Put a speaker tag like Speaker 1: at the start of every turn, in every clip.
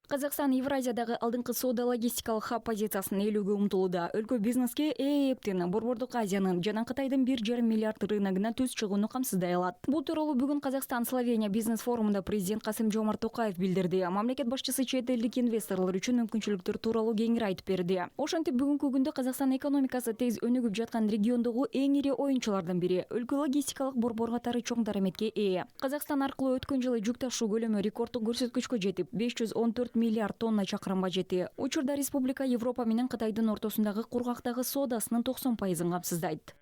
Speaker 1: Казакстан Евразиядагы алдыңкы соода логистикалык хаб позициясын ээлөөгө умтулууда. Өлкө бизнеске ЭЭПтин Борбордук Азиянын жана Кытайдын 1,5 миллиард рыногуна түз чыгууну камсыздай алат. Бул тууралуу бүгүн Казакстан-Словения бизнес форумунда президент Касым-Жомарт Токаев билдирди. Мамлекет башчысы чет элдик инвесторлор үчүн мүмкүнчүлүктөр тууралуу кеңири айтып берди. Ошентип бүгүнкү күндө Казакстан экономикасы тез өнүгүп жаткан региондогу эң ири оюнчулардын бири. Өлкө логистикалык борбор катары чоң дараметке ээ. Казакстан аркылуу өткөн жылы жүк ташуу көлөмү рекорддук көрсөткүчкө жетип 514 миллиард тонна чакырымга жетти. Учурда республика Европа менен Кытайдын ортосундагы кургактагы соодасынын 90% камсыздайт.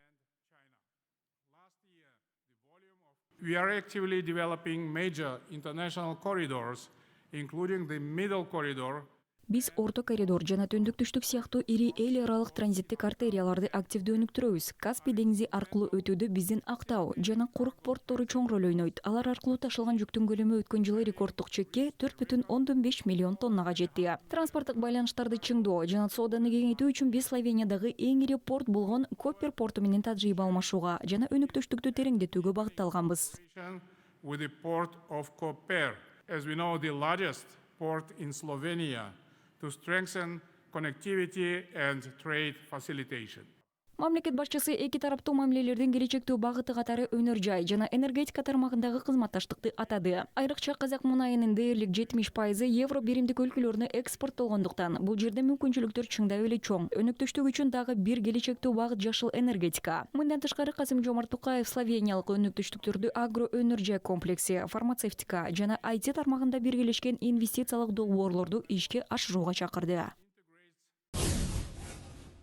Speaker 2: We are actively developing major international corridors, including the Middle Corridor.
Speaker 1: Биз орто коридор жана түндүк-түштүк сыяктуу ири эл аралык транзиттик артерияларды активдүү өнүктүрөбүз. Каспий деңизи аркылуу өтүүдө биздин Актау жана Курык порттору чоң роль ойнойт. Алар аркылуу ташылган жүктүн көлөмү өткөн жылы рекорддук чекке 4,5 миллион тоннага жетти. Транспорттук байланыштарды чыңдоо жана сооданы кеңейтүү үчүн биз Словениядагы эң ири порт болгон Копер порту менен тажрыйба алмашууга жана өнүктүштүктү тереңдетүүгө багытталганбыз.
Speaker 2: With the port of Koper, as we know, the largest port in Slovenia, to strengthen connectivity and trade facilitation.
Speaker 1: Мамлекет башчысы эки тараптуу мамилелердин келечектүү багыты катары өнөр жай жана энергетика тармагындагы кызматташтыкты атады. Айрыкча казак мунайынын дээрлик 70% евро биримдик өлкөлөрүнө экспорттолгондуктан бул жерде мүмкүнчүлүктөр чыңдап эле чоң. Өнүктүштүк үчүн дагы бир келечектүү багыт жашыл энергетика. Мындан тышкары Касым-Жомарт Токаев словениялык өнүктүштүктөрдү агро өнөр жай комплекси, фармацевтика жана IT тармагында биргелешкен инвестициялык долбоорлорду ишке ашырууга чакырды.